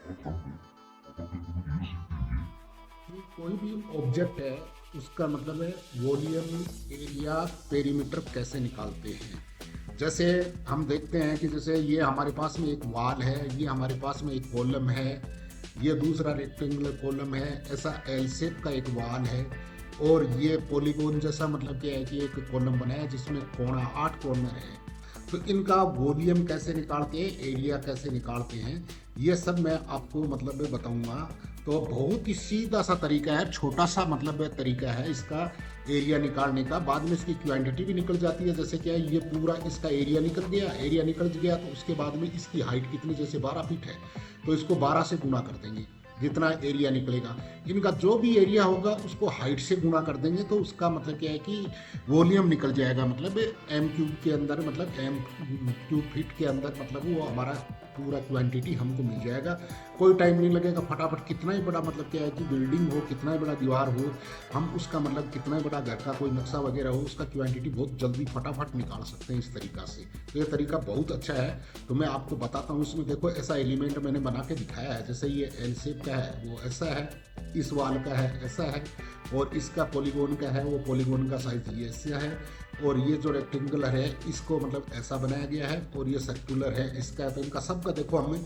कि कोई भी ऑब्जेक्ट है उसका मतलब है वॉल्यूम, एरिया, पेरीमीटर कैसे निकालते हैं। जैसे हम देखते हैं कि जैसे ये हमारे पास में एक वॉल है, ये हमारे पास में एक कॉलम है, ये दूसरा रेक्टेंगुलर कॉलम है, ऐसा एल शेप का एक वॉल है, और ये पॉलीगॉन जैसा मतलब क्या है कि एक कॉलम बनाया है जिसमें कोना 8 कॉर्नर है। तो इनका वॉल्यूम कैसे निकालते हैं, एरिया कैसे निकालते हैं, ये सब मैं आपको मतलब बताऊंगा। तो बहुत ही सीधा सा तरीका है, छोटा सा मतलब तरीका है इसका एरिया निकालने का। बाद में इसकी क्वांटिटी भी निकल जाती है। जैसे क्या है, ये पूरा इसका एरिया निकल गया, एरिया निकल गया तो उसके बाद में इसकी हाइट कितनी, जैसे 12 फीट है तो इसको 12 से गुना कर देंगे जितना एरिया निकलेगा। इनका जो भी एरिया होगा उसको हाइट से गुना कर देंगे तो उसका मतलब क्या है कि वॉल्यूम निकल जाएगा। मतलब एम क्यूब के अंदर, मतलब एम क्यूब फीट के अंदर मतलब वो हमारा पूरा क्वांटिटी हमको मिल जाएगा। कोई टाइम नहीं लगेगा, फटाफट कितना ही बड़ा मतलब क्या है कि बिल्डिंग हो, कितना ही बड़ा दीवार हो, हम उसका मतलब कितना ही बड़ा घर का कोई नक्शा वगैरह हो, उसका क्वांटिटी बहुत जल्दी फटाफट निकाल सकते हैं इस तरीका से। तो ये तरीका बहुत अच्छा है। तो मैं आपको बताता हूँ। इसमें देखो ऐसा एलिमेंट मैंने बना के दिखाया है। जैसे ये एल शेप का है वो ऐसा है, इस वाल का है ऐसा है, और इसका पॉलीगॉन का है वो पॉलीगॉन का साइज ये ऐसा है, और ये जो रेक्टेंगुलर है इसको मतलब ऐसा बनाया गया है, और ये सर्कुलर है इसका। तो इनका सबका देखो हमें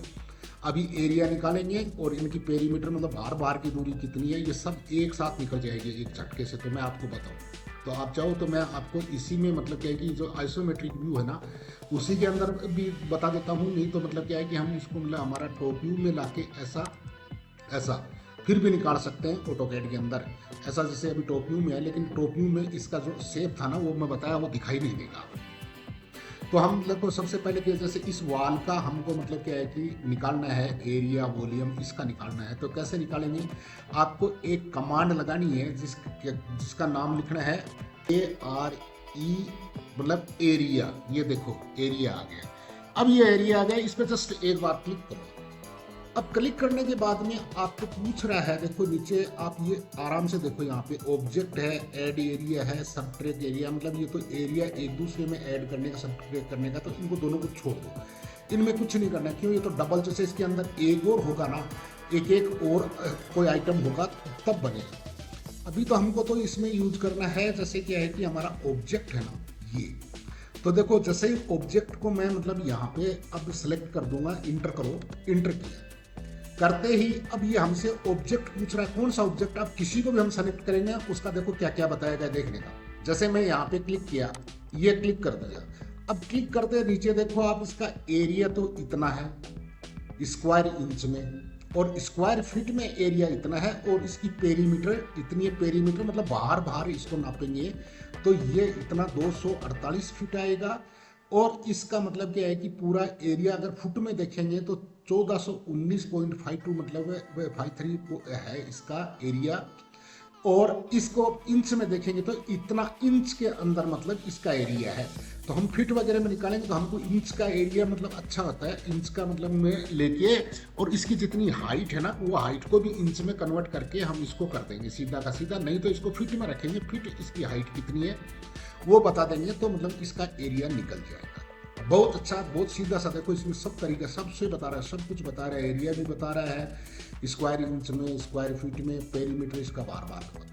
अभी एरिया निकालेंगे और इनकी पेरीमीटर मतलब बार बार की दूरी कितनी है, ये सब एक साथ निकल जाएगी एक झटके से। तो मैं आपको बताऊँ तो आप चाहो तो मैं आपको इसी में मतलब क्या है कि जो आइसोमेट्रिक व्यू है ना उसी के अंदर भी बता देता हूँ। नहीं तो मतलब क्या है कि हम इसको मतलब हमारा टॉप व्यू में लाके ऐसा ऐसा फिर भी निकाल सकते हैं ऑटोकैड के अंदर। ऐसा जैसे अभी टॉप व्यू में है, लेकिन टॉप व्यू में इसका जो शेप था ना वो मैं बताया वो दिखाई नहीं देगा। तो हम लोग को सबसे पहले कि जैसे इस वॉल का हमको मतलब क्या है कि निकालना है एरिया, वॉल्यूम इसका निकालना है। तो कैसे निकालेंगे, आपको एक कमांड लगानी है जिसका नाम लिखना है ARE, मतलब एरिया। ये देखो एरिया आ गया। अब ये एरिया आ गया, इस पर जस्ट एक बार क्लिक करो। अब क्लिक करने के बाद में आपको पूछ रहा है, देखो नीचे आप ये आराम से देखो, यहाँ पे ऑब्जेक्ट है, ऐड एरिया है, सबट्रैक्ट एरिया। मतलब ये तो एरिया एक दूसरे में ऐड करने का, सबट्रैक्ट करने का। तो इनको दोनों को छोड़ दो, इनमें कुछ नहीं करना। क्यों, ये तो डबल, जैसे इसके अंदर एक और होगा ना, एक एक और कोई आइटम होगा तब बनेगा। अभी तो हमको तो इसमें यूज करना है जैसे क्या है कि हमारा ऑब्जेक्ट है ना ये। तो देखो जैसे ही ऑब्जेक्ट को मैं मतलब यहाँ पे अब सेलेक्ट कर दूंगा, इंटर करो, इंटर किया करते ही अब ये हमसे ऑब्जेक्ट पूछ रहा है। कौन सा ऑब्जेक्ट, अब किसी को भी हम सेलेक्ट करेंगे उसका देखो क्या क्या बताएगा देखने का। जैसे मैं यहाँ पे क्लिक किया, ये क्लिक कर दिया। अब क्लिक करते नीचे देखो आप, इसका एरिया तो इतना है स्क्वायर इंच में, और स्क्वायर फीट में एरिया इतना है, और इसकी पेरीमीटर इतनी है। पेरीमीटर मतलब बाहर बाहर इसको नापेंगे तो ये इतना 248 फीट आएगा। और इसका मतलब क्या है कि पूरा एरिया अगर फुट में देखेंगे तो 1419.52 मतलब 53 है इसका एरिया। और इसको इंच में देखेंगे तो इतना इंच के अंदर मतलब इसका एरिया है। तो हम फीट वगैरह में निकालेंगे तो हमको इंच का एरिया मतलब अच्छा होता है। इंच का मतलब में लेके और इसकी जितनी हाइट है ना वो हाइट को भी इंच में कन्वर्ट करके हम इसको कर देंगे सीधा का सीधा। नहीं तो इसको फीट में रखेंगे, फीट इसकी हाइट कितनी है वो बता देंगे तो मतलब इसका एरिया निकल जाएगा। बहुत अच्छा, बहुत सीधा सा। देखो इसमें सब तरीका सबसे बता रहा है, सब कुछ बता रहा है। एरिया भी बता रहा है, स्क्वायर इंच में, स्क्वायर फीट में, पेरीमीटर इसका बार बार बता।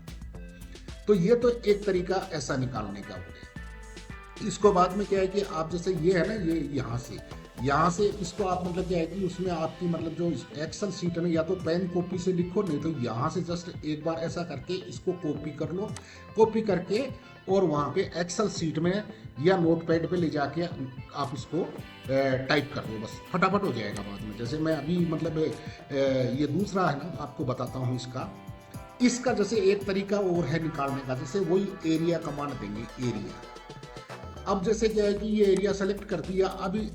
तो ये तो एक तरीका ऐसा निकालने का हो गया। इसको बाद में क्या है कि आप जैसे ये है ना, ये यहाँ से इसको आप मतलब क्या है कि उसमें आपकी मतलब जो एक्सेल सीट है ना, या तो पेन कॉपी से लिखो, नहीं तो यहाँ से जस्ट एक बार ऐसा करके इसको कॉपी कर लो। कॉपी करके और वहाँ पे एक्सेल सीट में या नोटपैड पे ले जाके आप इसको टाइप कर दो, बस फटाफट हो जाएगा बाद में। जैसे मैं अभी मतलब ये दूसरा है ना आपको बताता हूँ इसका जैसे एक तरीका और है निकालने का। जैसे वही एरिया कमांड देंगे, एरिया। अब जैसे क्या है कि ये एरिया सेलेक्ट कर दिया। अभी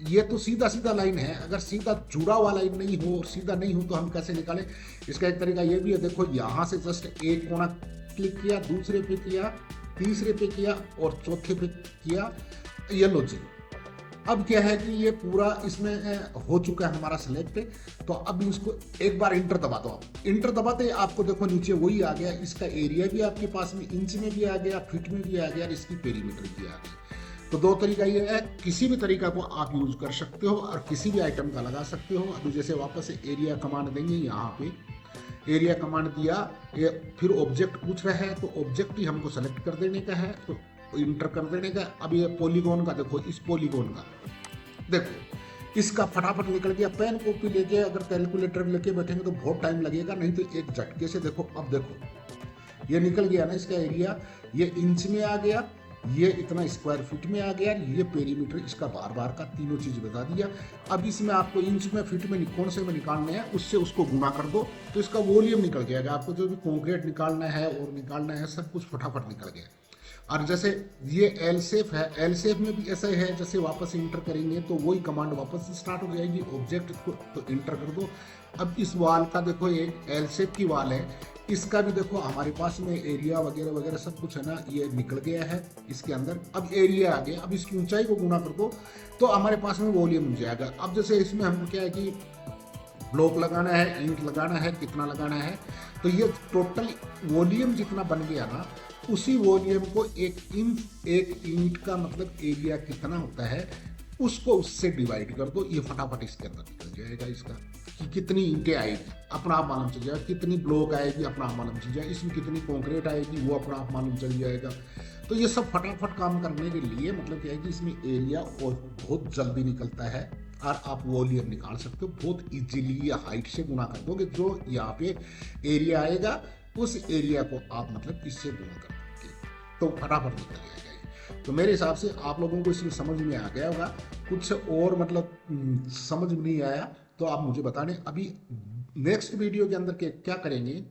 ये तो सीधा सीधा लाइन है, अगर सीधा जुड़ा हुआ लाइन नहीं हो, सीधा नहीं हो तो हम कैसे निकालें। इसका एक तरीका ये भी है, देखो यहाँ से जस्ट एक कोना क्लिक किया, दूसरे पे किया, तीसरे पे किया और चौथे पे किया, ये लो जी। अब क्या है कि ये पूरा इसमें हो चुका है हमारा सेलेक्ट। तो अब इसको एक बार इंटर दबा दो। आप इंटर दबाते आपको देखो नीचे वही आ गया, इसका एरिया भी आपके पास में इंच में भी आ गया, फीट में भी आ गया और इसकी पेरीमीटर भी आ गई। तो दो तरीका ये है, किसी भी तरीका को आप यूज कर सकते हो और किसी भी आइटम का लगा सकते हो। अभी जैसे वापस से एरिया कमांड देंगे, यहाँ पे एरिया कमांड दिया, ये फिर ऑब्जेक्ट पूछ रहा है तो ऑब्जेक्ट ही हमको सेलेक्ट कर देने का है, तो इंटर कर देने का। अब ये पॉलीगॉन का देखो, इस पॉलीगॉन का देखो, इसका फटाफट निकल गया। पेन कॉपी लेके अगर कैलकुलेटर लेके बैठेंगे तो बहुत टाइम लगेगा, नहीं तो एक झटके से देखो। अब देखो ये निकल गया ना इसका एरिया, ये इंच में आ गया, ये इतना स्क्वायर फीट में आ गया, ये पेरीमीटर इसका बार बार का तीनों चीज बता दिया। अब इसमें आपको इंच में, फीट में, कौन से में निकालने हैं, उससे उसको गुना कर दो तो इसका वॉल्यूम निकल जाएगा। आपको जो भी कॉन्क्रीट निकालना है और निकालना है सब कुछ फटाफट निकल गया। और जैसे ये एल सेफ है, एल सेफ में भी ऐसा ही है, जैसे वापस इंटर करेंगे तो वही कमांड वापस स्टार्ट हो जाएगी। ऑब्जेक्ट को तो इंटर कर दो। अब इस वाल का देखो, एक एल शेप की वाल है, इसका भी देखो हमारे पास में एरिया वगैरह वगैरह सब कुछ है ना, ये निकल गया है इसके अंदर। अब एरिया आ गया, अब इसकी ऊंचाई को गुना कर दो तो हमारे पास में वॉल्यूम मिल जाएगा। अब जैसे इसमें हमको क्या है कि ब्लॉक लगाना है, ईंट लगाना है, कितना लगाना है, तो ये टोटल वॉल्यूम जितना बन गया ना, उसी वॉल्यूम को एक ईंट का मतलब एरिया कितना होता है उसको उससे डिवाइड कर दो। ये फटाफट इसके अंदर निकल जाएगा इसका कि कितनी ईंटें आएगी अपना आप मालूम चल जाएगा, कितनी ब्लॉक आएगी अपना आप मालूम चल जाएगा, इसमें कितनी कंक्रीट आएगी वो अपना आप मालूम चल जाएगा। तो ये सब फटाफट काम करने के लिए मतलब क्या है कि इसमें एरिया और बहुत जल्दी निकलता है और आप वॉल्यूम निकाल सकते हो बहुत इजीली। हाइट से गुना कर दोगे, जो यहाँ पे एरिया आएगा उस एरिया को आप मतलब इससे गुना कर दोगे तो फटाफट निकल जाएगा। तो मेरे हिसाब से आप लोगों को इसमें समझ में आ गया होगा। कुछ और मतलब समझ में नहीं आया तो आप मुझे बता दें। अभी नेक्स्ट वीडियो के अंदर क्या करेंगे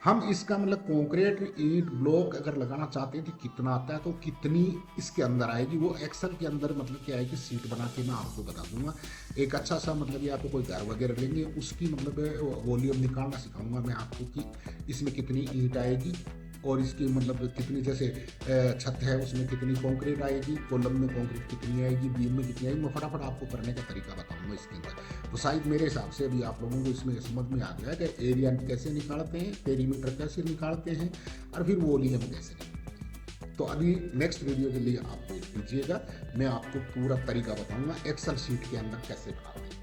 हम, इसका मतलब कंक्रीट ईंट ब्लॉक अगर लगाना चाहते हैं तो कितना आता है, तो कितनी इसके अंदर आएगी, वो एक्सेल के अंदर मतलब क्या है कि सीट बना के मैं आपको बता दूंगा। एक अच्छा सा मतलब या तो कोई घर वगैरह लेंगे उसकी मतलब वॉल्यूम निकालना सिखाऊंगा मैं आपको कि इसमें कितनी ईंट आएगी और इसकी मतलब कितनी, जैसे छत है उसमें कितनी कंक्रीट आएगी, कॉलम में कंक्रीट कितनी आएगी, बीम में कितनी आएगी, मैं फटाफट आपको करने का तरीका बताऊंगा इसके अंदर। तो शायद मेरे हिसाब से अभी आप लोगों को इसमें समझ में आ गया कि एरिया कैसे निकालते हैं, पेरीमीटर कैसे निकालते हैं और फिर वॉल्यूम कैसे निकालते हैं। तो अभी नेक्स्ट वीडियो के लिए आप वेट कीजिएगा, मैं आपको पूरा तरीका बताऊँगा एक्सेल शीट के अंदर कैसे बनाते हैं।